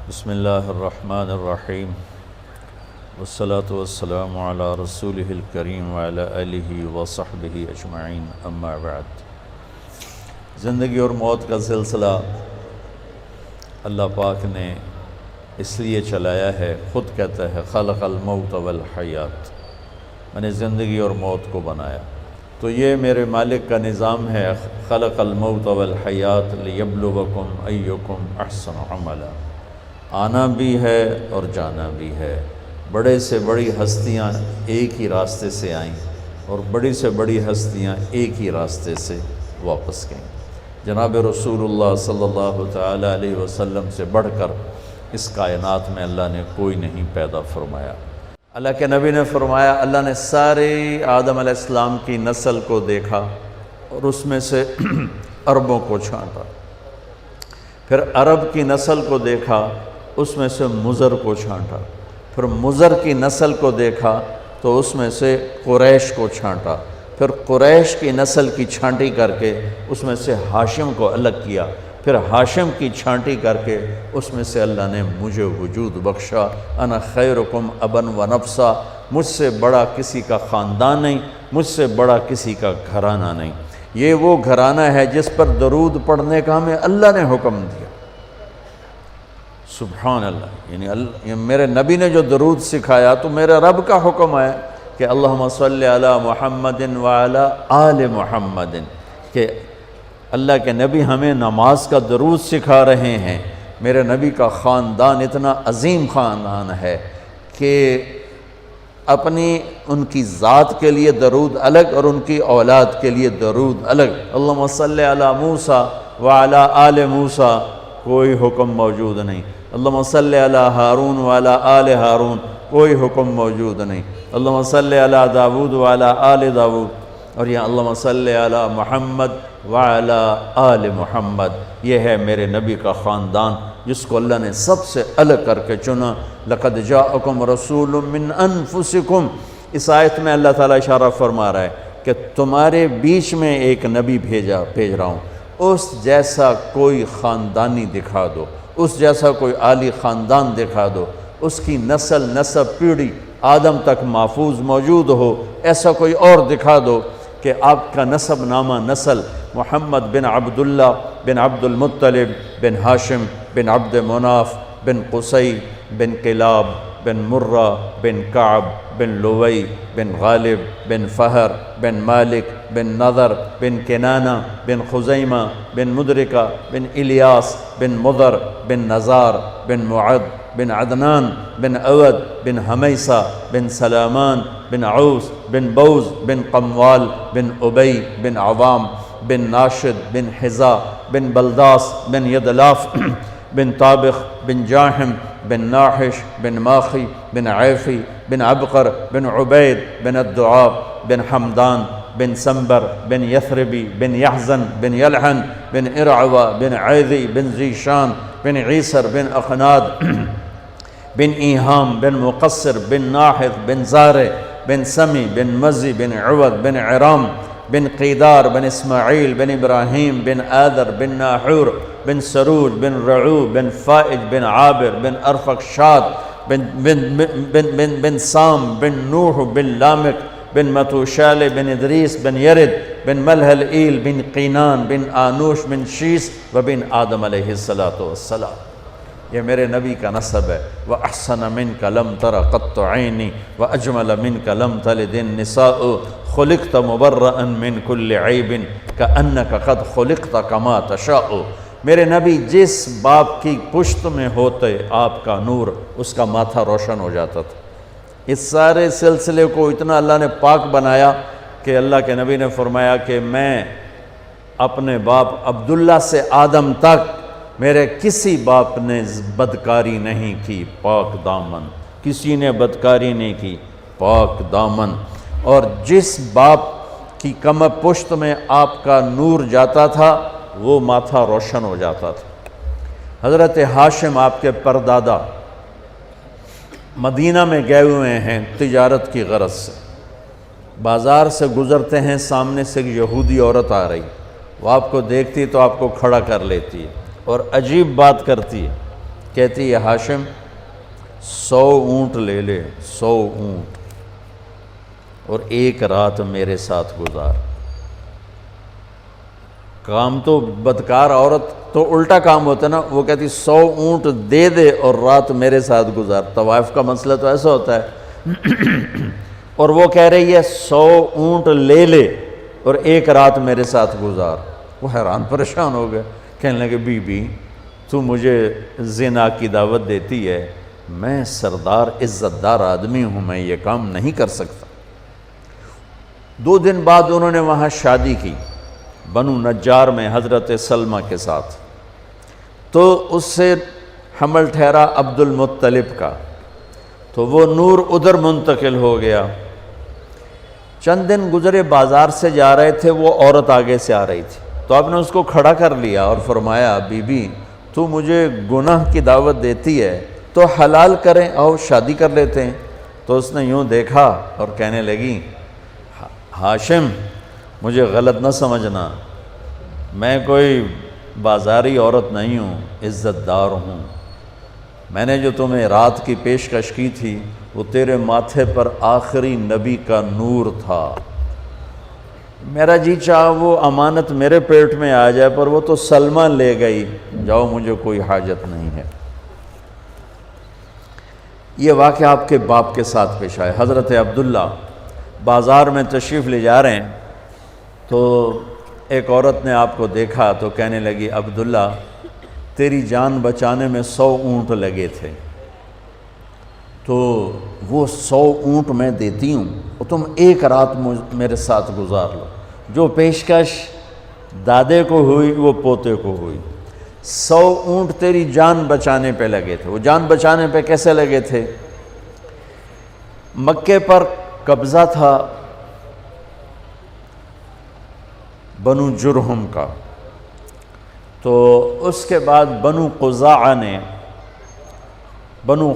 بسم اللہ الرحمن الرحیم والصلاة والسلام علی رسولہ الکریم وعلی آلہ وصحبہ اجمعین اما بعد۔ زندگی اور موت کا سلسلہ اللہ پاک نے اس لیے چلایا ہے، خود کہتا ہے خلق الموت والحیات، میں نے زندگی اور موت کو بنایا، تو یہ میرے مالک کا نظام ہے، خلق الموت والحیات لیبلوکم ایکم احسن عملا، آنا بھی ہے اور جانا بھی ہے۔ بڑے سے بڑی ہستیاں ایک ہی راستے سے آئیں اور بڑی سے بڑی ہستیاں ایک ہی راستے سے واپس گئیں۔ جناب رسول اللہ صلی اللہ تعالیٰ علیہ وسلم سے بڑھ کر اس کائنات میں اللہ نے کوئی نہیں پیدا فرمایا۔ اللہ کے نبی نے فرمایا، اللہ نے سارے آدم علیہ السلام کی نسل کو دیکھا اور اس میں سے عربوں کو چھانٹا، پھر عرب کی نسل کو دیکھا، اس میں سے مضر کو چھانٹا، پھر مضر کی نسل کو دیکھا تو اس میں سے قریش کو چھانٹا، پھر قریش کی نسل کی چھانٹی کر کے اس میں سے ہاشم کو الگ کیا، پھر ہاشم کی چھانٹی کر کے اس میں سے اللہ نے مجھے وجود بخشا۔ انا خیرکم ابا و نفسا، مجھ سے بڑا کسی کا خاندان نہیں، مجھ سے بڑا کسی کا گھرانہ نہیں۔ یہ وہ گھرانہ ہے جس پر درود پڑھنے کا ہمیں اللہ نے حکم دیا۔ سبحان اللہ، یعنی میرے نبی نے جو درود سکھایا تو میرے رب کا حکم ہے کہ اللہم صلی علی محمد وعلی آل محمد، کہ اللہ کے نبی ہمیں نماز کا درود سکھا رہے ہیں۔ میرے نبی کا خاندان اتنا عظیم خاندان ہے کہ اپنی ان کی ذات کے لیے درود الگ اور ان کی اولاد کے لیے درود الگ۔ اللہم صلی علی موسیٰ وعلی آل موسیٰ، کوئی حکم موجود نہیں۔ اللہم صلی علی ہارون وعلی آل ہارون، کوئی حکم موجود نہیں۔ اللہم صلی علی داود وعلی آل داود، اور یہاں اللہم صلی علی محمد وعلی آل محمد۔ یہ ہے میرے نبی کا خاندان جس کو اللہ نے سب سے الگ کر کے چنا۔ لقد جاءکم رسول من انفسکم، اس آیت میں اللہ تعالیٰ اشارہ فرما رہا ہے کہ تمہارے بیچ میں ایک نبی بھیج رہا ہوں، اس جیسا کوئی خاندانی دکھا دو، اس جیسا کوئی عالی خاندان دکھا دو، اس کی نسل نسب پیڑھی آدم تک محفوظ موجود ہو، ایسا کوئی اور دکھا دو کہ آپ کا نسب نامہ نسل محمد بن عبداللہ بن عبد المطلب بن ہاشم بن عبد مناف بن قصی بن کلاب بن مرہ بن کعب بن لوی بن غالب بن فہر بن مالک بن نضر بن کنانہ بن خزیمہ بن مدرکہ بن الیاس بن مضر بن نزار بن معد بن عدنان بن عود بن حمیسہ بن سلامان بن عوس بن بوز بن قموال بن ابی بن عوام بن ناشد بن حزا بن بلداس بن یدلاف بن طابخ بن جاحم بن ناحش بن ماخی بن عیفی بن عبقر بن عبید بن الدعاب بن حمدان بن سنبر بن یثربی بن یحزن بن یلحن بن ارعوہ بن عیذی بن ذیشان بن عیسر بن اخناد بن ایہام بن مقصر بن ناحث بن زارع بن سمی بن مزی بن عوض بن عرام بن قیدار بن اسماعیل بن ابراہیم بن آدر بن ناحور بن سروج بن رعو بن فائج بن عابر بن ارفقشاد بن سام بن نوح بن لامک بن متوشال بن ادریس بن یرد بن ملحلئیل بن قینان بن آنوش بن شیس و بن آدم علیہ السلام۔ یہ میرے نبی کا نسب ہے۔ وَأَحْسَنَ مِنْكَ لَمْ تَرَ قَطُّ عَيْنِي وَأَجْمَلَ مِنْكَ لَمْ تَلِدِ النِّسَاءُ خُلِقْتَ مُبَرَّأً مِنْ كُلِّ عَيْبٍ كَأَنَّكَ قَدْ خُلِقْتَ كَمَا تَشَاءُ۔ میرے نبی جس باپ کی پشت میں ہوتے آپ کا نور، اس کا ماتھا روشن ہو جاتا تھا۔ اس سارے سلسلے کو اتنا اللہ نے پاک بنایا کہ اللہ کے نبی نے فرمایا کہ میں اپنے باپ عبداللہ سے آدم تک میرے کسی باپ نے بدکاری نہیں کی، پاک دامن، کسی نے بدکاری نہیں کی، پاک دامن۔ اور جس باپ کی کمر پشت میں آپ کا نور جاتا تھا وہ ماتھا روشن ہو جاتا تھا۔ حضرت ہاشم آپ کے پردادا مدینہ میں گئے ہوئے ہیں تجارت کی غرض سے، بازار سے گزرتے ہیں، سامنے سے ایک یہودی عورت آ رہی، وہ آپ کو دیکھتی تو آپ کو کھڑا کر لیتی ہے اور عجیب بات کرتی ہے کہتی ہے ہاشم 100 اونٹ لے لے، 100 اونٹ، اور ایک رات میرے ساتھ گزار۔ کام تو بدکار عورت تو الٹا کام ہوتا ہے نا، وہ کہتی 100 اونٹ دے دے اور رات میرے ساتھ گزار۔ طوائف کا مسئلہ تو ایسا ہوتا ہے اور وہ کہہ رہی ہے 100 اونٹ لے لے اور ایک رات میرے ساتھ گزار۔ وہ حیران پریشان ہو گئے، کہنے لگے بی بی تو مجھے زنا کی دعوت دیتی ہے، میں سردار عزت دار آدمی ہوں، میں یہ کام نہیں کر سکتا۔ 2 دن بعد انہوں نے وہاں شادی کی بنو نجار میں حضرت سلمہ کے ساتھ، تو اس سے حمل ٹھہرا عبد المطلب کا، تو وہ نور ادھر منتقل ہو گیا۔ چند دن گزرے، بازار سے جا رہے تھے، وہ عورت آگے سے آ رہی تھی، تو آپ نے اس کو کھڑا کر لیا اور فرمایا بی بی تو مجھے گناہ کی دعوت دیتی ہے تو حلال کریں، آؤ شادی کر لیتے ہیں۔ تو اس نے یوں دیکھا اور کہنے لگی ہاشم مجھے غلط نہ سمجھنا، میں کوئی بازاری عورت نہیں ہوں، عزت دار ہوں۔ میں نے جو تمہیں رات کی پیشکش کی تھی وہ تیرے ماتھے پر آخری نبی کا نور تھا، میرا جی چاہا وہ امانت میرے پیٹ میں آ جائے، پر وہ تو سلمہ لے گئی، جاؤ مجھے کوئی حاجت نہیں ہے۔ یہ واقعہ آپ کے باپ کے ساتھ پیش آئے۔ حضرت عبداللہ بازار میں تشریف لے جا رہے ہیں تو ایک عورت نے آپ کو دیکھا تو کہنے لگی عبداللہ تیری جان بچانے میں 100 اونٹ لگے تھے، تو وہ 100 اونٹ میں دیتی ہوں اور تم ایک رات میرے ساتھ گزار لو۔ جو پیشکش دادے کو ہوئی وہ پوتے کو ہوئی۔ 100 اونٹ تیری جان بچانے پہ لگے تھے۔ وہ جان بچانے پہ کیسے لگے تھے؟ مکے پر قبضہ تھا بنو جرہم کا، تو اس کے بعد بنو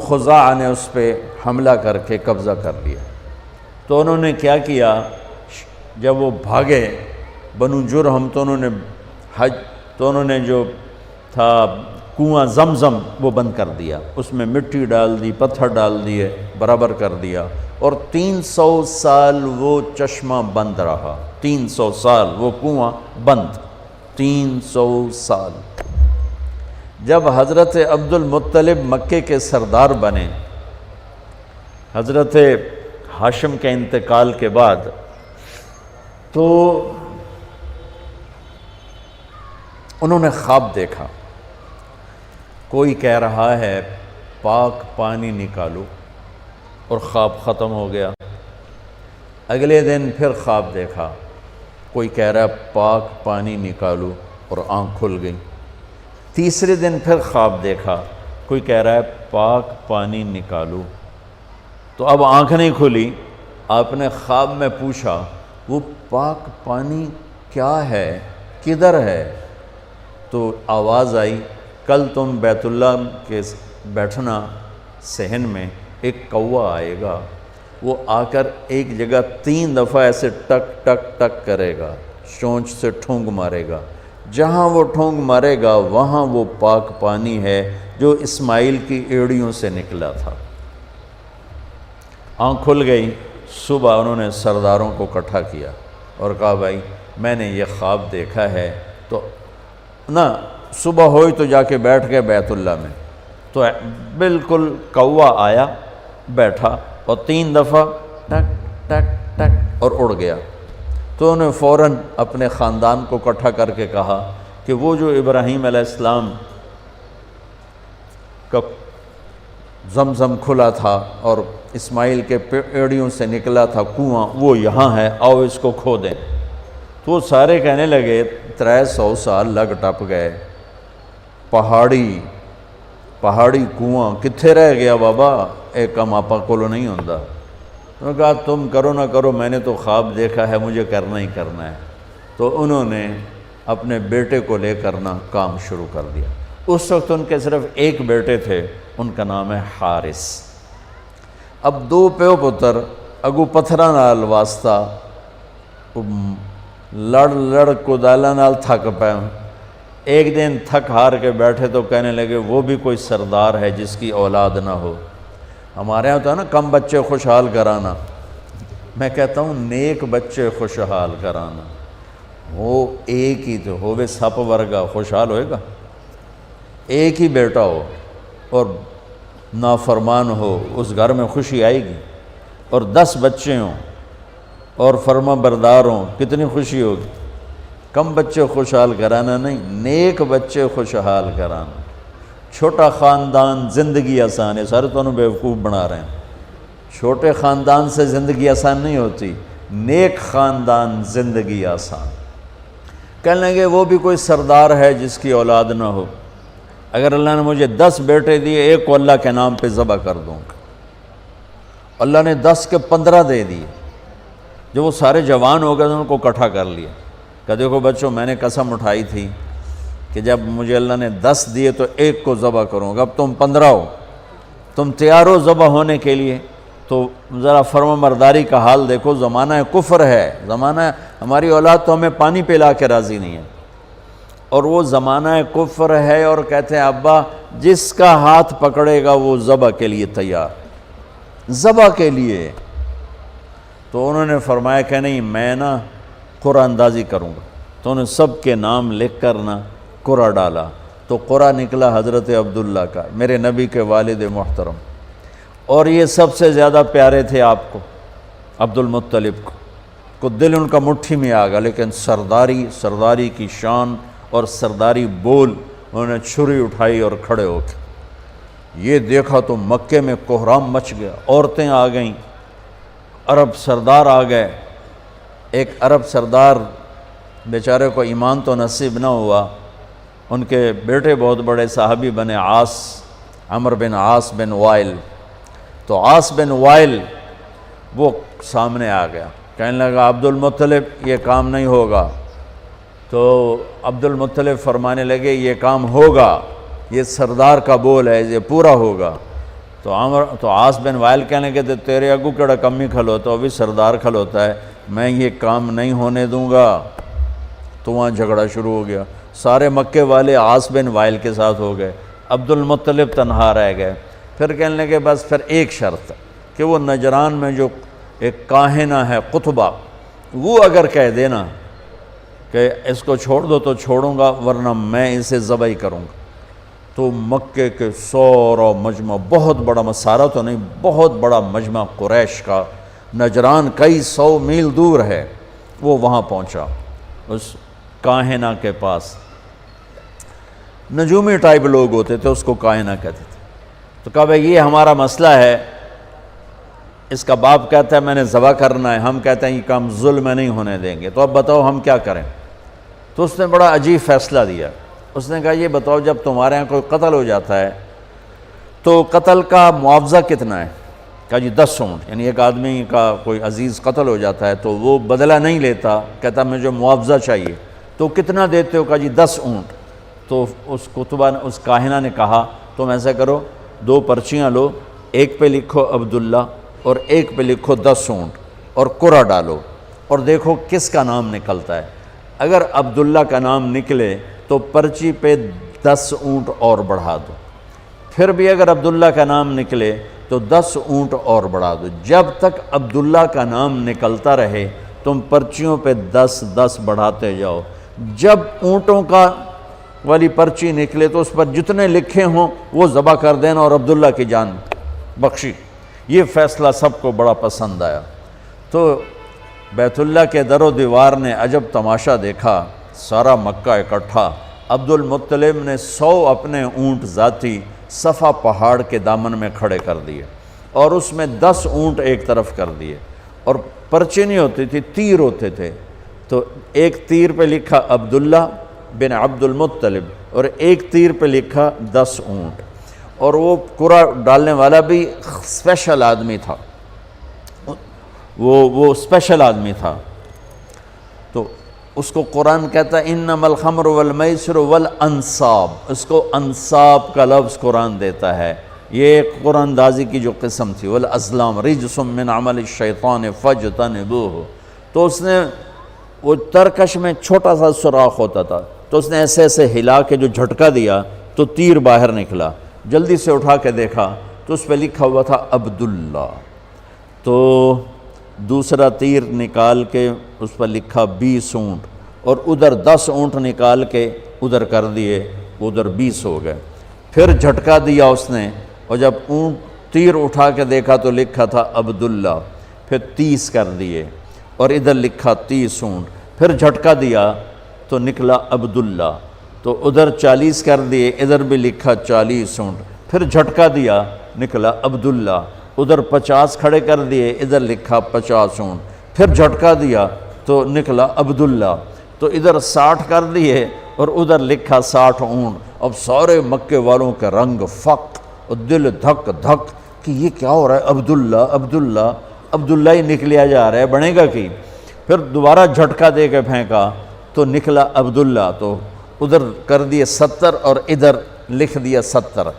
خزاعہ نے اس پہ حملہ کر کے قبضہ کر لیا۔ تو انہوں نے کیا کیا، جب وہ بھاگے بنو جرہم تو انہوں نے جو تھا کنواں زمزم وہ بند کر دیا، اس میں مٹی ڈال دی، پتھر ڈال دیے، برابر کر دیا، اور 300 سال وہ چشمہ بند رہا۔ 300 سال وہ کنواں بند، 300 سال۔ جب حضرت عبد المطلب مکے کے سردار بنے حضرت ہاشم کے انتقال کے بعد، تو انہوں نے خواب دیکھا، کوئی کہہ رہا ہے پاک پانی نکالو، اور خواب ختم ہو گیا۔ اگلے دن پھر خواب دیکھا، کوئی کہہ رہا ہے پاک پانی نکالو، اور آنکھ کھل گئی۔ تیسرے دن پھر خواب دیکھا، کوئی کہہ رہا ہے پاک پانی نکالو، تو اب آنکھ نہیں کھلی۔ آپ نے خواب میں پوچھا وہ پاک پانی کیا ہے، کدھر ہے؟ تو آواز آئی کل تم بیت اللہ کے بیٹھنا صحن میں، ایک کوا آئے گا، وہ آ کر ایک جگہ 3 دفعہ ایسے ٹک ٹک ٹک کرے گا، چونچ سے ٹھونگ مارے گا، جہاں وہ ٹھونگ مارے گا وہاں وہ پاک پانی ہے جو اسماعیل کی ایڑیوں سے نکلا تھا۔ آنکھ کھل گئی۔ صبح انہوں نے سرداروں کو اکٹھا کیا اور کہا بھائی میں نے یہ خواب دیکھا ہے، تو نا صبح ہوئی تو جا کے بیٹھ گئے بیت اللہ میں، تو بالکل کوا آیا، بیٹھا، اور 3 دفعہ ٹک ٹک ٹک اور اڑ گیا۔ تو انہوں نے فوراً اپنے خاندان کو اکٹھا کر کے کہا کہ وہ جو ابراہیم علیہ السلام کا زمزم کھلا تھا اور اسماعیل کے ایڑیوں سے نکلا تھا کنواں، وہ یہاں ہے، آؤ اس کو کھو دیں۔ تو وہ سارے کہنے لگے 300 سال لگ ٹپ گئے، پہاڑی کنواں کتھے رہ گیا بابا، ایک کم آپا کولو نہیں ہوندا۔ انہوں نے کہا تم کرو نہ کرو، میں نے تو خواب دیکھا ہے، مجھے کرنا ہی کرنا ہے۔ تو انہوں نے اپنے بیٹے کو لے کرنا کام شروع کر دیا۔ اس وقت ان کے صرف ایک بیٹے تھے، ان کا نام ہے حارث۔ اب 2 پیو پتر اگو پتھراں نال واسطہ لڑ کدالاں نال تھک پے، ایک دن تھک ہار کے بیٹھے تو کہنے لگے وہ بھی کوئی سردار ہے جس کی اولاد نہ ہو۔ ہمارے یہاں ہوتا ہے نا کم بچے خوشحال کرانا، میں کہتا ہوں نیک بچے خوشحال کرانا۔ وہ ایک ہی تو ہووے سپ ورگا خوشحال ہوئے گا، ایک ہی بیٹا ہو اور نافرمان ہو، اس گھر میں خوشی آئے گی؟ اور 10 بچے ہوں اور فرما بردار ہوں، کتنی خوشی ہوگی؟ کم بچے خوشحال کرانا نہیں، نیک بچے خوشحال کرانا۔ چھوٹا خاندان زندگی آسان ہے، سارے تو انہوں بیوقوف بنا رہے ہیں۔ چھوٹے خاندان سے زندگی آسان نہیں ہوتی، نیک خاندان زندگی آسان۔ کہنے لگے وہ بھی کوئی سردار ہے جس کی اولاد نہ ہو۔ اگر اللہ نے مجھے 10 بیٹے دیے، ایک کو اللہ کے نام پہ ذبح کر دوں گا۔ اللہ نے 10 کے 15 دے دیے۔ جب وہ سارے جوان ہو گئے تو ان کو اکٹھا کر لیا کہ دیکھو بچوں، میں نے قسم اٹھائی تھی کہ جب مجھے اللہ نے 10 دیے تو ایک کو ذبح کروں گا، اب تم 15 ہو، تم تیار ہو ذبح ہونے کے لیے؟ تو ذرا فرما برداری کا حال دیکھو، زمانہ کفر ہے، زمانہ ہماری اولاد تو ہمیں پانی پلا کے راضی نہیں ہے، اور وہ زمانہ کفر ہے، اور کہتے ہیں ابا جس کا ہاتھ پکڑے گا وہ ذبح کے لیے تیار، ذبح کے لیے۔ تو انہوں نے فرمایا کہ نہیں، میں نا قرآن اندازی کروں گا۔ تو انہوں نے سب کے نام لکھ کر نا قرآن ڈالا، تو قرآن نکلا حضرت عبداللہ کا، میرے نبی کے والد محترم، اور یہ سب سے زیادہ پیارے تھے آپ کو، عبد المطلب کو دل ان کا مٹھی میں آ گیا، لیکن سرداری کی شان اور سرداری بول، انہوں نے چھری اٹھائی اور کھڑے ہو کے یہ دیکھا تو مکے میں کوہرام مچ گیا، عورتیں آ گئیں، عرب سردار آ گئے۔ ایک عرب سردار بیچارے کو ایمان تو نصیب نہ ہوا، ان کے بیٹے بہت بڑے صحابی بنے، عمر بن عاص بن وائل۔ تو عاص بن وائل وہ سامنے آ گیا، کہنے لگا عبد المطلب یہ کام نہیں ہوگا۔ تو عبد المطلب فرمانے لگے یہ کام ہوگا، یہ سردار کا بول ہے، یہ پورا ہوگا۔ تو عاص بن وائل کہنے لگے تیرے اگو کیڑا کمی کھلوتا، وہ بھی سردار کھلوتا ہے، میں یہ کام نہیں ہونے دوں گا۔ تو وہاں جھگڑا شروع ہو گیا، سارے مکے والے عاص بن وائل کے ساتھ ہو گئے، عبد المطلب تنہا رہ گئے۔ پھر کہنے لگے بس پھر ایک شرط کہ وہ نجران میں جو ایک کاہنہ ہے قطبہ، وہ اگر کہہ دینا کہ اس کو چھوڑ دو تو چھوڑوں گا، ورنہ میں اسے ذبح ہی کروں گا۔ تو مکے کے سورا مجمع، بہت بڑا مسارہ تو نہیں، بہت بڑا مجمع قریش کا، نجران کئی 100 میل دور ہے، وہ وہاں پہنچا اس کاہنہ کے پاس۔ نجومی ٹائپ لوگ ہوتے تھے، اس کو کاہنہ کہتے تھے۔ تو کہا بھائی یہ ہمارا مسئلہ ہے، اس کا باپ کہتا ہے میں نے ذبح کرنا ہے، ہم کہتے ہیں یہ کام ظلم نہیں ہونے دیں گے، تو اب بتاؤ ہم کیا کریں؟ تو اس نے بڑا عجیب فیصلہ دیا، اس نے کہا یہ بتاؤ جب تمہارے ہاں کوئی قتل ہو جاتا ہے تو قتل کا معاوضہ کتنا ہے؟ کہا جی 10 اونٹ، یعنی ایک آدمی کا کوئی عزیز قتل ہو جاتا ہے تو وہ بدلہ نہیں لیتا، کہتا مجھے معاوضہ چاہیے، تو کتنا دیتے ہو؟ کہا جی 10 اونٹ۔ تو اس کتبہ نے، اس کاہنہ نے کہا تم ایسا کرو 2 پرچیاں لو، ایک پہ لکھو عبداللہ اور ایک پہ لکھو 10 اونٹ اور قرعہ ڈالو اور دیکھو کس کا نام نکلتا ہے۔ اگر عبداللہ کا نام نکلے تو پرچی پہ 10 اونٹ اور بڑھا دو، پھر بھی اگر عبداللہ کا نام نکلے تو 10 اونٹ اور بڑھا دو، جب تک عبداللہ کا نام نکلتا رہے تم پرچیوں پہ 10 بڑھاتے جاؤ۔ جب اونٹوں کا والی پرچی نکلے تو اس پر جتنے لکھے ہوں وہ ذبح کر دینا اور عبداللہ کی جان بخشی۔ یہ فیصلہ سب کو بڑا پسند آیا۔ تو بیت اللہ کے در و دیوار نے عجب تماشا دیکھا، سارا مکہ اکٹھا۔ عبد المطلب نے 100 اپنے اونٹ ذاتی صفا پہاڑ کے دامن میں کھڑے کر دیے اور اس میں 10 اونٹ ایک طرف کر دیے، اور پرچی نہیں ہوتی تھی، تیر ہوتے تھے، تو ایک تیر پہ لکھا عبداللہ بن عبد المطلب اور ایک تیر پہ لکھا 10 اونٹ۔ اور وہ قرعہ ڈالنے والا بھی اسپیشل آدمی تھا، وہ اسپیشل آدمی تھا۔ تو اس کو قرآن کہتا ہے انما الخمر والمیسر والانصاب، اس کو انصاب کا لفظ قرآن دیتا ہے۔ یہ قرآن اندازی کی جو قسم تھی، والازلام رجس من عمل الشیطان فاجتنبوہ، تو اس نے وہ ترکش میں چھوٹا سا سوراخ ہوتا تھا، تو اس نے ایسے ایسے ہلا کے جو جھٹکا دیا تو تیر باہر نکلا، جلدی سے اٹھا کے دیکھا تو اس پہ لکھا ہوا تھا عبداللہ، تو دوسرا تیر نکال کے اس پر لکھا 20 اونٹ، اور ادھر 10 اونٹ نکال کے ادھر کر دیے، ادھر 20 ہو گئے۔ پھر جھٹکا دیا اس نے، اور جب اونٹ تیر اٹھا کے دیکھا تو لکھا تھا عبداللہ، پھر 30 کر دیے، اور ادھر لکھا 30 اونٹ، پھر جھٹکا دیا تو نکلا عبداللہ، تو ادھر 40 کر دیے، ادھر بھی لکھا 40 اونٹ، پھر جھٹکا دیا نکلا عبداللہ، ادھر 50 کھڑے کر دیے، ادھر لکھا 50 اونٹ، پھر جھٹکا دیا تو نکلا عبداللہ، تو ادھر 60 کر دیے اور ادھر لکھا 60 اونٹ۔ اب سارے مکے والوں کے رنگ فق اور دل دھک دھک کہ یہ کیا ہو رہا ہے، عبداللہ عبداللہ عبداللہ ہی نکلیا جا رہا ہے، بنے گا کی؟ پھر دوبارہ جھٹکا دے کے پھینکا تو نکلا عبداللہ، تو ادھر کر دیے 70 اور ادھر لکھ دیا 70،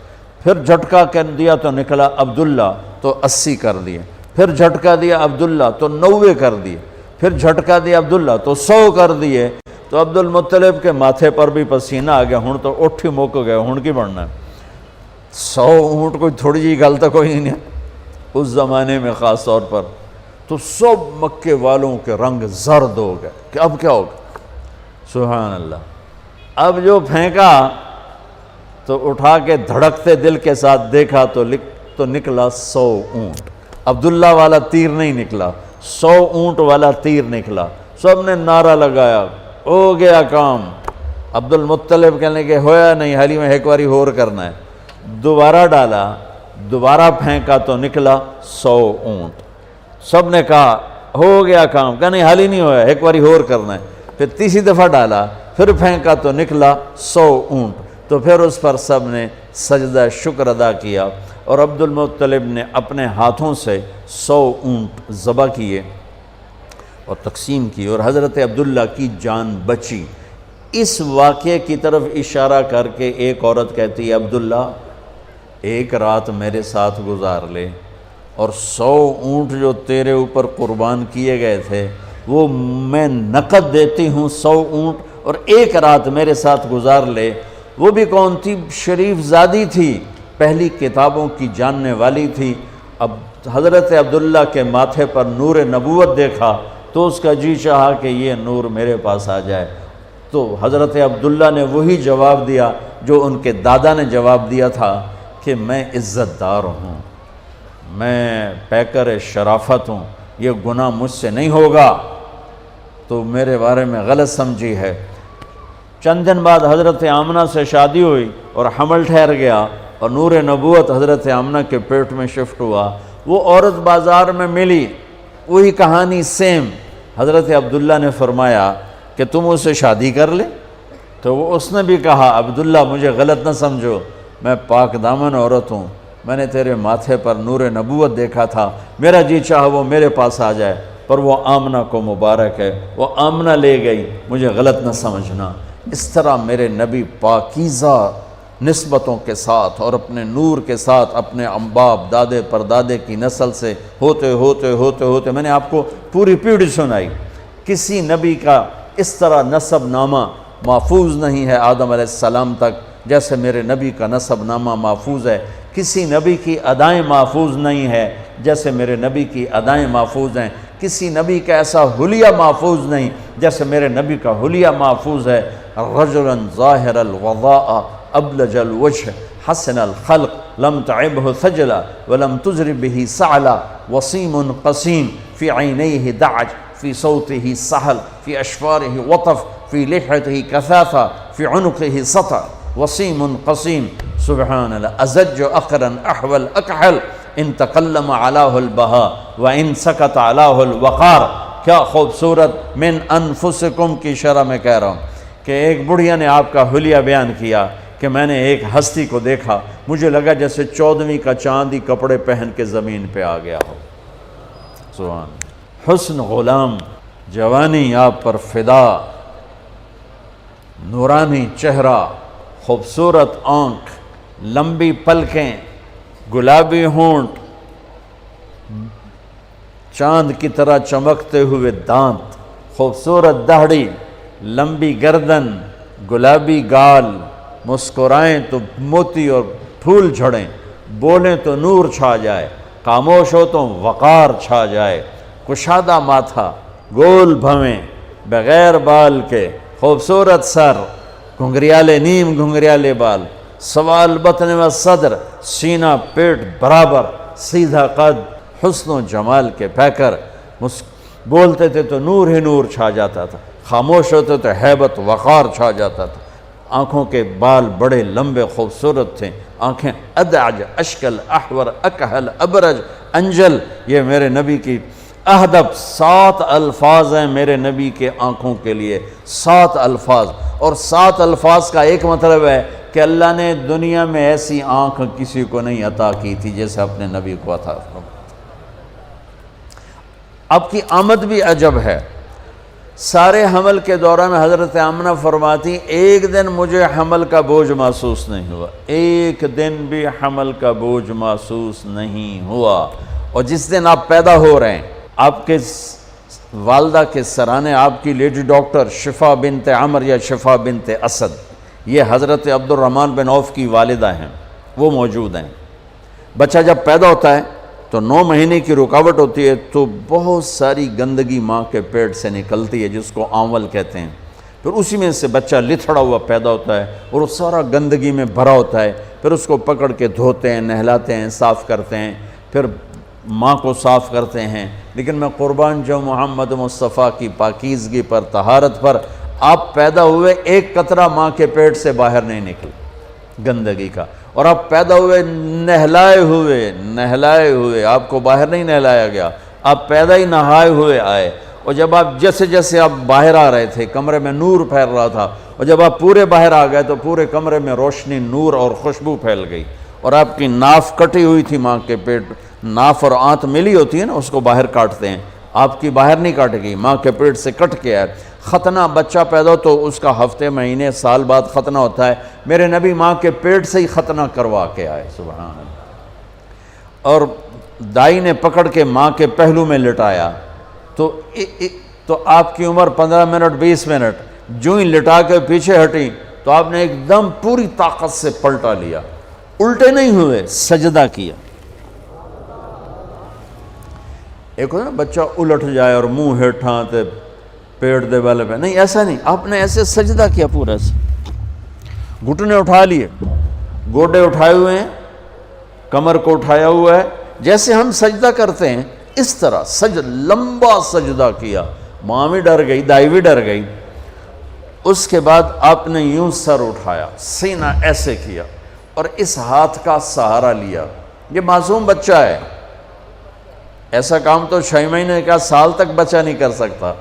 پھر جھٹکا کر دیا تو نکلا عبداللہ، تو 80 کر دیے، پھر جھٹکا دیا عبداللہ تو 90 کر دیے، پھر جھٹکا دیا عبداللہ تو 100 کر دیے۔ تو عبد المطلب کے ماتھے پر بھی پسینہ آ گیا، ہن تو اٹھ ہی مک گئے، ہن کی بڑھنا ہے، 100 اونٹ کوئی تھوڑی جی گل تو کوئی نہیں ہے اس زمانے میں خاص طور پر۔ تو سب مکے والوں کے رنگ زرد ہو گئے کہ اب کیا ہوگا، سبحان اللہ۔ اب جو پھینکا تو اٹھا کے دھڑکتے دل کے ساتھ دیکھا تو نکلا 100 اونٹ، عبداللہ والا تیر نہیں نکلا، 100 اونٹ والا تیر نکلا۔ سب نے نعرہ لگایا، ہو گیا کام۔ عبد المطلب کہنے کہ ہویا نہیں، حالی میں ایک باری اور کرنا ہے۔ دوبارہ ڈالا، دوبارہ پھینکا تو نکلا 100 اونٹ۔ سب نے کہا ہو گیا کام، کہا نہیں حالی نہیں ہویا، ایک باری اور کرنا ہے۔ پھر تیسری دفعہ ڈالا، پھر پھینکا تو نکلا 100 اونٹ۔ تو پھر اس پر سب نے سجدہ شکر ادا کیا، اور عبد المطلب نے اپنے ہاتھوں سے 100 اونٹ ذبح کیے اور تقسیم کی، اور حضرت عبداللہ کی جان بچی۔ اس واقعے کی طرف اشارہ کر کے ایک عورت کہتی ہے، عبداللہ ایک رات میرے ساتھ گزار لے، اور 100 اونٹ جو تیرے اوپر قربان کیے گئے تھے وہ میں نقد دیتی ہوں 100 اونٹ، اور ایک رات میرے ساتھ گزار لے۔ وہ بھی کون تھی؟ شریف زادی تھی، پہلی کتابوں کی جاننے والی تھی۔ اب حضرت عبداللہ کے ماتھے پر نور نبوت دیکھا تو اس کا جی چاہا کہ یہ نور میرے پاس آ جائے۔ تو حضرت عبداللہ نے وہی جواب دیا جو ان کے دادا نے جواب دیا تھا کہ میں عزت دار ہوں، میں پیکر شرافت ہوں، یہ گناہ مجھ سے نہیں ہوگا، تو میرے بارے میں غلط سمجھی ہے۔ چند دن بعد حضرت آمنہ سے شادی ہوئی اور حمل ٹھہر گیا، اور نور نبوت حضرت آمنہ کے پیٹ میں شفٹ ہوا۔ وہ عورت بازار میں ملی، وہی کہانی سیم۔ حضرت عبداللہ نے فرمایا کہ تم اس سے شادی کر لے، تو اس نے بھی کہا عبداللہ مجھے غلط نہ سمجھو، میں پاک دامن عورت ہوں، میں نے تیرے ماتھے پر نور نبوت دیکھا تھا، میرا جی چاہا وہ میرے پاس آ جائے، پر وہ آمنہ کو مبارک ہے، وہ آمنہ لے گئی، مجھے غلط نہ سمجھنا۔ اس طرح میرے نبی پاکیزہ نسبتوں کے ساتھ اور اپنے نور کے ساتھ اپنے باپ دادے پردادے کی نسل سے ہوتے ہوتے ہوتے ہوتے، میں نے آپ کو پوری پیڑھی سنائی، کسی نبی کا اس طرح نسب نامہ محفوظ نہیں ہے آدم علیہ السلام تک جیسے میرے نبی کا نسب نامہ محفوظ ہے، کسی نبی کی ادائیں محفوظ نہیں ہے جیسے میرے نبی کی ادائیں محفوظ ہیں، کسی نبی کا ایسا حلیہ محفوظ نہیں جیسے میرے نبی کا حلیہ محفوظ ہے۔ رجلا ظاہر الوضاء ابلج الوجه حسن الخلق لم تعبه ثجلا ولم تزر به سعلا وسيم قسيم في عينيه دعج في صوته سهل في أشفاره وطف في لحيته كثافة في عنقه سطع وسيم قسيم سبحان الله أزج أقرا أحول أكحل إن تكلم علاه البهاء وإن سكت علاه الوقار۔ کیا خوبصورت من انفسکم کی شرح میں کہہ رہا ہوں کہ ایک بڑھیا نے آپ کا حلیہ بیان کیا کہ میں نے ایک ہستی کو دیکھا، مجھے لگا جیسے 14ویں کا چاندی کپڑے پہن کے زمین پہ آ گیا ہو۔ سبحان حسن غلام، جوانی آپ پر فدا، نورانی چہرہ، خوبصورت آنکھ، لمبی پلکیں، گلابی ہونٹ، چاند کی طرح چمکتے ہوئے دانت، خوبصورت داڑھی، لمبی گردن، گلابی گال، مسکرائیں تو موتی اور پھول جھڑیں، بولیں تو نور چھا جائے، خاموش ہو تو وقار چھا جائے، کشادہ ماتھا، گول بھویں بغیر بال کے، خوبصورت سر، گھنگریالے نیم گھنگریالے بال، سوال بطن و صدر، سینہ پیٹ برابر، سیدھا قد، حسن و جمال کے پیکر، بولتے تھے تو نور ہی نور چھا جاتا تھا، خاموش ہوتے تو ہیبت وقار چھا جاتا تھا، آنکھوں کے بال بڑے لمبے خوبصورت تھے، آنکھیں ادعج اشکل احور اکحل ابرج انجل، یہ میرے نبی کی اہدب 7 الفاظ ہیں میرے نبی کے آنکھوں کے لیے، 7 الفاظ، اور 7 الفاظ کا ایک مطلب ہے کہ اللہ نے دنیا میں ایسی آنکھ کسی کو نہیں عطا کی تھی جیسے اپنے نبی کو عطا فرمائی۔ آپ کی آمد بھی عجب ہے، سارے حمل کے دوران حضرت آمنہ فرماتی ایک دن مجھے حمل کا بوجھ محسوس نہیں ہوا، ایک دن بھی حمل کا بوجھ محسوس نہیں ہوا۔ اور جس دن آپ پیدا ہو رہے ہیں، آپ کے والدہ کے سرانے آپ کی لیڈی ڈاکٹر شفا بنت عمر یا شفا بنت اسد، یہ حضرت عبد الرحمن بن عوف کی والدہ ہیں، وہ موجود ہیں۔ بچہ جب پیدا ہوتا ہے تو 9 مہینے کی رکاوٹ ہوتی ہے، تو بہت ساری گندگی ماں کے پیٹ سے نکلتی ہے جس کو آنول کہتے ہیں، پھر اسی میں سے بچہ لتھڑا ہوا پیدا ہوتا ہے اور وہ سارا گندگی میں بھرا ہوتا ہے، پھر اس کو پکڑ کے دھوتے ہیں، نہلاتے ہیں، صاف کرتے ہیں، پھر ماں کو صاف کرتے ہیں۔ لیکن میں قربان جو محمد مصطفیٰ کی پاکیزگی پر، طہارت پر، آپ پیدا ہوئے ایک قطرہ ماں کے پیٹ سے باہر نہیں نکلا گندگی کا، اور آپ پیدا ہوئے نہلائے ہوئے، آپ کو باہر نہیں نہلایا گیا، آپ پیدا ہی نہائے ہوئے آئے، اور جب آپ جیسے آپ باہر آ رہے تھے کمرے میں نور پھیل رہا تھا، اور جب آپ پورے باہر آ گئے تو پورے کمرے میں روشنی، نور اور خوشبو پھیل گئی، اور آپ کی ناف کٹی ہوئی تھی ماں کے پیٹ، ناف اور آنت ملی ہوتی ہے نا، اس کو باہر کاٹتے ہیں، آپ کی باہر نہیں کاٹ گئی، ماں کے پیٹ سے کٹ کے آئے۔ ختنہ بچہ پیدا ہو تو اس کا ہفتے مہینے سال بعد ختنہ ہوتا ہے، میرے نبی ماں کے پیٹ سے ہی ختنہ کروا کے آئے، سبحان اللہ۔ اور دائی نے پکڑ کے ماں کے پہلو میں لٹایا تو آپ کی عمر 15 منٹ 20 منٹ، جو ہی لٹا کے پیچھے ہٹی تو آپ نے ایک دم پوری طاقت سے پلٹا لیا، الٹے نہیں ہوئے، سجدہ کیا۔ ایک ہوتا ہے نا بچہ الٹ جائے اور منہ ہیٹھاں تے پیٹ دے والے پہ، نہیں ایسا نہیں، آپ نے ایسے سجدہ کیا پورا سے، گھٹنے اٹھا لیے، گوڈے اٹھائے ہوئے ہیں، کمر کو اٹھایا ہوا ہے، جیسے ہم سجدہ کرتے ہیں اس طرح لمبا سجدہ کیا۔ ماں بھی ڈر گئی، دائی بھی ڈر گئی۔ اس کے بعد آپ نے یوں سر اٹھایا، سینہ ایسے کیا اور اس ہاتھ کا سہارا لیا۔ یہ معصوم بچہ ہے، ایسا کام تو 6 مہینے کا سال تک بچہ نہیں کر سکتا۔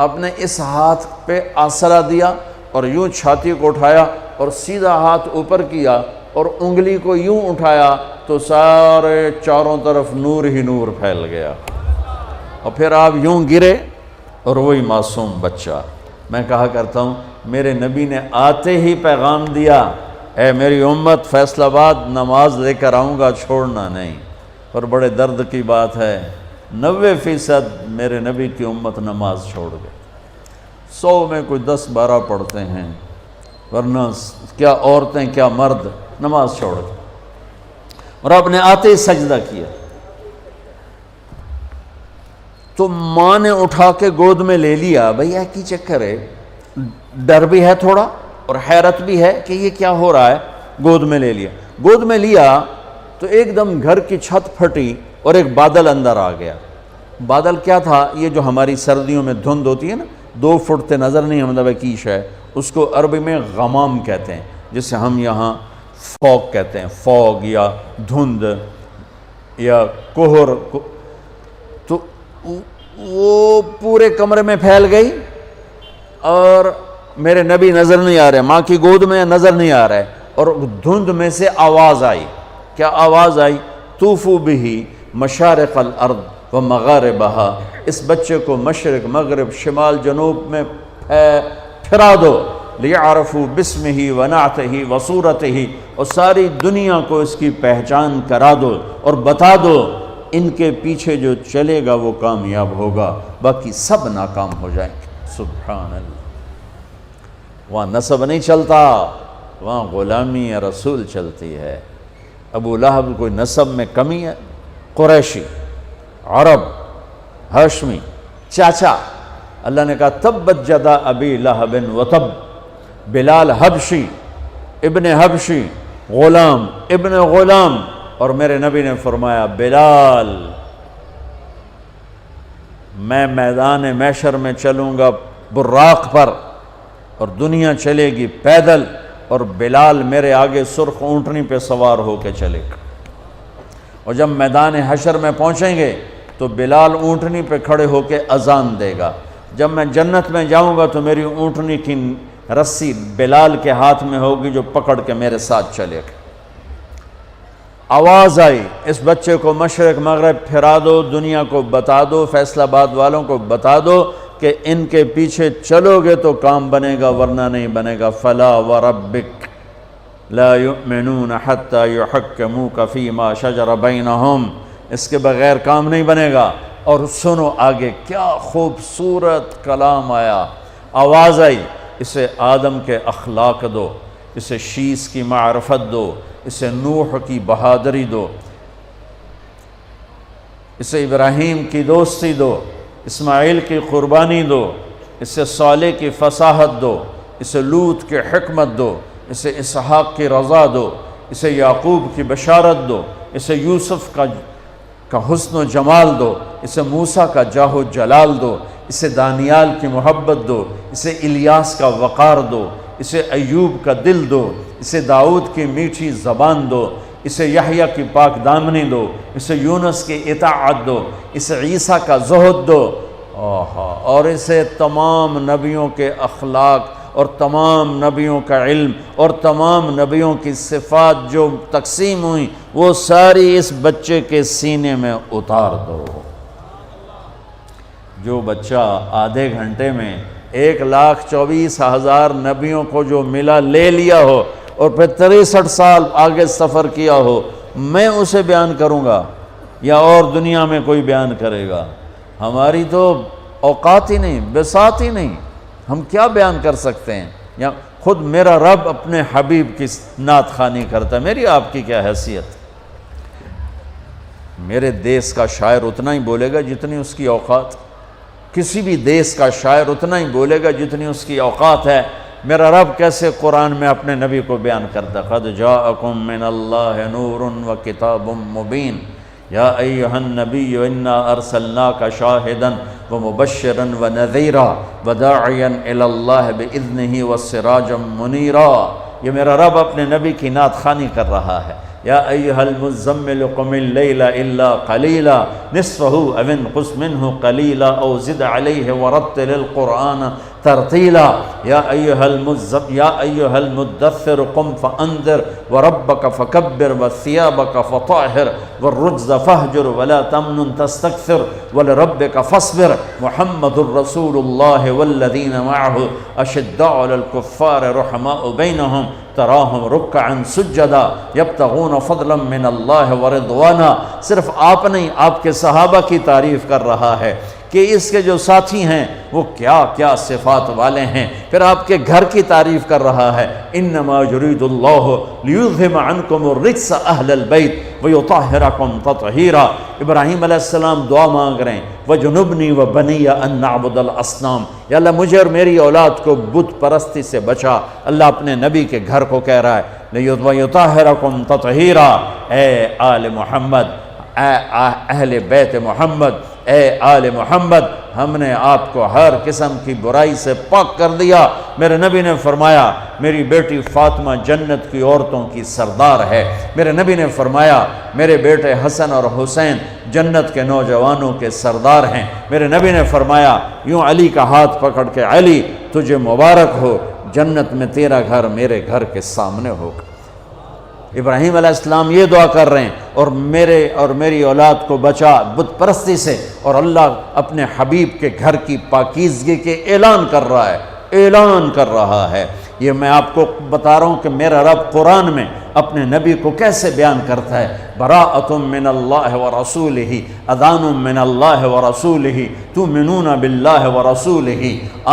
آپ نے اس ہاتھ پہ آسرا دیا اور یوں چھاتی کو اٹھایا اور سیدھا ہاتھ اوپر کیا اور انگلی کو یوں اٹھایا تو سارے چاروں طرف نور ہی نور پھیل گیا، اور پھر آپ یوں گرے اور وہی معصوم بچہ۔ میں کہا کرتا ہوں میرے نبی نے آتے ہی پیغام دیا، اے میری امت فیصل آباد نماز لے کر آؤں گا، چھوڑنا نہیں۔ اور بڑے درد کی بات ہے 90% میرے نبی کی امت نماز چھوڑ گئے، 100 میں کوئی 10-12 پڑھتے ہیں، ورنہ کیا عورتیں کیا مرد نماز چھوڑ گئے۔ اور آپ نے آتے ہی سجدہ کیا تو ماں نے اٹھا کے گود میں لے لیا۔ بھئی کی چکر ہے، ڈر بھی ہے تھوڑا اور حیرت بھی ہے کہ یہ کیا ہو رہا ہے۔ گود میں لے لیا، گود میں لیا تو ایک دم گھر کی چھت پھٹی اور ایک بادل اندر آ گیا۔ بادل کیا تھا؟ یہ جو ہماری سردیوں میں دھند ہوتی ہے نا، 2 فٹ تے نظر نہیں مطلب کیش ہے، اس کو عربی میں غمام کہتے ہیں، جسے ہم یہاں فوگ کہتے ہیں، فوگ یا دھند یا کوہر۔ تو وہ پورے کمرے میں پھیل گئی اور میرے نبی نظر نہیں آ رہے، ماں کی گود میں نظر نہیں آ رہا ہے، اور دھند میں سے آواز آئی۔ کیا آواز آئی؟ طوفوا بہ مشارق الارض و مغاربہا، اس بچے کو مشرق مغرب شمال جنوب میں پھرا دو، لیعرفوا باسمہ و نعتہ و صورتہ، اور ساری دنیا کو اس کی پہچان کرا دو اور بتا دو، ان کے پیچھے جو چلے گا وہ کامیاب ہوگا، باقی سب ناکام ہو جائیں گے۔ سبحان اللہ۔ وہاں نسب نہیں چلتا، وہاں غلامی رسول چلتی ہے۔ ابو لہب کوئی نسب میں کمی ہے؟ قریشی، عرب، ہاشمی، چاچا۔ اللہ نے کہا تبت جدا ابی لہب وتب، بلال حبشی، ابن حبشی، غلام ابن غلام، اور میرے نبی نے فرمایا بلال میں میدان محشر میں چلوں گا براق پر اور دنیا چلے گی پیدل، اور بلال میرے آگے سرخ اونٹنی پہ سوار ہو کے چلے گا، اور جب میدان حشر میں پہنچیں گے تو بلال اونٹنی پہ کھڑے ہو کے اذان دے گا۔ جب میں جنت میں جاؤں گا تو میری اونٹنی کی رسی بلال کے ہاتھ میں ہوگی جو پکڑ کے میرے ساتھ چلے گا۔ آواز آئی اس بچے کو مشرق مغرب پھرا دو، دنیا کو بتا دو، فیصل آباد والوں کو بتا دو کہ ان کے پیچھے چلو گے تو کام بنے گا ورنہ نہیں بنے گا۔ فلا وربک لا یؤمنون حتی یحکموک فیما شجر بینہم، اس کے بغیر کام نہیں بنے گا۔ اور سنو آگے کیا خوبصورت کلام آیا، آواز آئی اسے آدم کے اخلاق دو، اسے شیس کی معرفت دو، اسے نوح کی بہادری دو، اسے ابراہیم کی دوستی دو، اسماعیل کی قربانی دو، اسے صالح کی فصاحت دو، اسے لوط کی حکمت دو، اسے اسحاق کی رضا دو، اسے یعقوب کی بشارت دو، اسے یوسف کا حسن و جمال دو، اسے موسیٰ کا جاہ و جلال دو، اسے دانیال کی محبت دو، اسے الیاس کا وقار دو، اسے ایوب کا دل دو، اسے داؤد کی میٹھی زبان دو، اسے یحییٰ کی پاک دامنی دو، اسے یونس کی اطاعت دو، اسے عیسیٰ کا زہد دو، اور اسے تمام نبیوں کے اخلاق اور تمام نبیوں کا علم اور تمام نبیوں کی صفات جو تقسیم ہوئیں وہ ساری اس بچے کے سینے میں اتار دو۔ جو بچہ آدھے گھنٹے میں 1,24,000 نبیوں کو جو ملا لے لیا ہو اور پھر 63 سال آگے سفر کیا ہو، میں اسے بیان کروں گا یا اور دنیا میں کوئی بیان کرے گا؟ ہماری تو اوقات ہی نہیں، بساط ہی نہیں، ہم کیا بیان کر سکتے ہیں؟ یا خود میرا رب اپنے حبیب کی نعت خوانی کرتا ہے، میری آپ کی کیا حیثیت؟ میرے دیس کا شاعر اتنا ہی بولے گا جتنی اس کی اوقات، کسی بھی دیس کا شاعر اتنا ہی بولے گا جتنی اس کی اوقات ہے۔ میرا رب کیسے قرآن میں اپنے نبی کو بیان کرتا ہے، قد جاءکم من اللہ نور و کتاب مبین یا ایہا النبی انا ارسلناک شاہدا ومبشرا ونذیرا وداعیا الی اللہ باذنہ وسراجا منیرا۔ یہ میرا رب اپنے نبی کی نعت خوانی کر رہا ہے۔ یا ایہا المزمل قم اللیل الا قلیلا نصفہ او انقص منہ قلیلا او زد علیہ ورتل القرآن ترتیلا۔ یا ایہا المدثر قم فانذر وربک فکبر وثیابک فطہر والرجز فہجر ولا تمنن تستکثر ولربک فاصبر۔ محمد الرسول اللہ والذین معہ اشداء علی الکفار رحماء بینہم تراہم رکعا سجدا یبتغون فضلا من اللہ ورضوانا۔ صرف آپ نہیں، آپ کے صحابہ کی تعریف کر رہا ہے کہ اس کے جو ساتھی ہیں وہ کیا کیا صفات والے ہیں، پھر آپ کے گھر کی تعریف کر رہا ہے۔ انما یرید اللہ لیذہب عنکم الرجس اہل البیت ویطہرکم تطہیرا۔ ابراہیم علیہ السلام دعا مانگ رہے ہیں وجنبنی وبنی ان نعبد الاصنام، یا اللہ مجھے اور میری اولاد کو بت پرستی سے بچا۔ اللہ اپنے نبی کے گھر کو کہہ رہا ہے ویطہرکم تطہیرا۔ اے آل محمد، اے اہل بیت محمد، اے آل محمد، ہم نے آپ کو ہر قسم کی برائی سے پاک کر دیا۔ میرے نبی نے فرمایا میری بیٹی فاطمہ جنت کی عورتوں کی سردار ہے۔ میرے نبی نے فرمایا میرے بیٹے حسن اور حسین جنت کے نوجوانوں کے سردار ہیں۔ میرے نبی نے فرمایا یوں علی کا ہاتھ پکڑ کے علی تجھے مبارک ہو، جنت میں تیرا گھر میرے گھر کے سامنے ہوگا۔ ابراہیم علیہ السلام یہ دعا کر رہے ہیں اور میرے اور میری اولاد کو بچا بت پرستی سے، اور اللہ اپنے حبیب کے گھر کی پاکیزگی کے اعلان کر رہا ہے، اعلان کر رہا ہے۔ یہ میں آپ کو بتا رہا ہوں کہ میرا رب قرآن میں اپنے نبی کو کیسے بیان کرتا ہے، براءۃ من اللہ ورسولہ، اذان من اللہ ورسولہ، تؤمنون باللہ ورسولہ،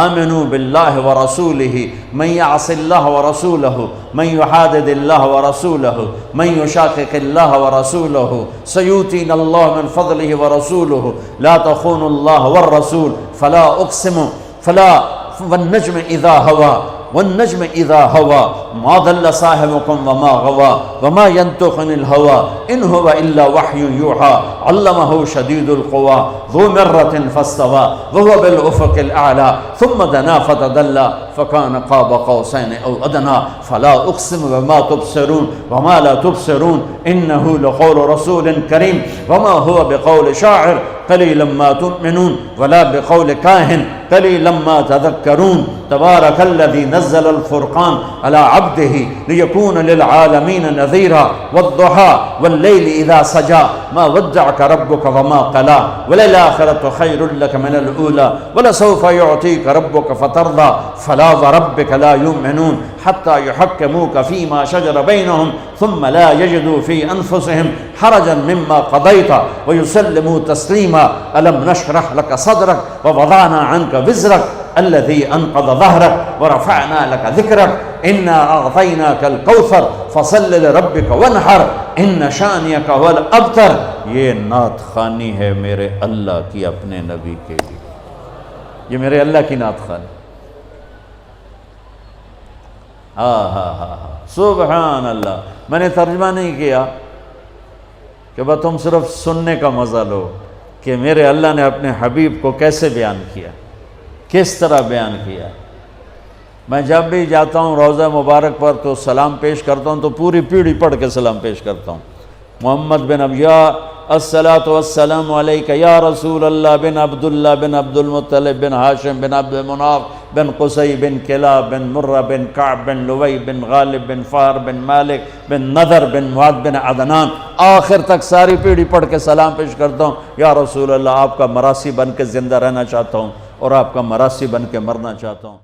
آمنوا باللہ ورسولہ، من یعص اللہ ورسولہ، من یحادد اللہ ورسولہ، من یشاقق اللہ ورسولہ، سیؤتینا اللہ من فضلہ ورسولہ، لا تخونوا اللہ والرسول، فلا اقسم والنجم اذا ہوا، والنجم اذا ہوا، ما ضل صاحبکم وما غوا، وما ينطق عن الهوى ان هو الا وحی یوحى، علمہ شدید القوى، ذو مرۃ فاستوى وهو بالافق الاعلی، ثم دنا فتدلى فكان قاب قوسین او ادنى، فلا اقسم بما تبصرون وما لا تبصرون انه لقول رسول کریم، وما هو بقول شاعر قلیلا ما تؤمنون ولا بقول کاہن قلیلا ما تذکرون، تبارک الذی نزل الفرقان على عبده لیکون للعالمین نذیرا، والضحى واللیل اذا سجى ما ودعك ربك وما قلى، وللآخرة خیر لك من الأولى ولسوف يعطيك ربك فترضى، فلا وربك لا يؤمنون حتى يحكموك فيما شجر بينهم ثم لا يجدوا في أنفسهم حرجا مما قضيت ويسلموا تسليما، ألم نشرح لك صدرك ووضعنا عنك وزرك الذي أنقض ظهرك ورفعنا لك ذكرك، إنا أعطيناك الكوثر فصل لربك وانحر إن شانئك هو الأبتر۔ یہ نعت خوانی ہے میرے اللہ کی اپنے نبی کے لیے، یہ میرے اللہ کی نعت خوانی۔ سبحان اللہ۔ میں نے ترجمہ نہیں کیا کہ بس تم صرف سننے کا مزہ لو کہ میرے اللہ نے اپنے حبیب کو کیسے بیان کیا، کس طرح بیان کیا۔ میں جب بھی جاتا ہوں روضہ مبارک پر تو سلام پیش کرتا ہوں تو پوری پیڑھی پڑھ کے سلام پیش کرتا ہوں۔ محمد بن ابیا الصلاۃ والسلام علیک یا رسول اللہ بن عبداللہ بن عبد المطلب بن ہاشم بن عبد مناف بن قصی بن کلاب بن مرہ بن کعب بن لوی بن غالب بن فار بن مالک بن نذر بن معد بن عدنان، آخر تک ساری پیڑھی پڑھ کے سلام پیش کرتا ہوں۔ یا رسول اللہ، آپ کا مراسی بن کے زندہ رہنا چاہتا ہوں اور آپ کا مراسی بن کے مرنا چاہتا ہوں۔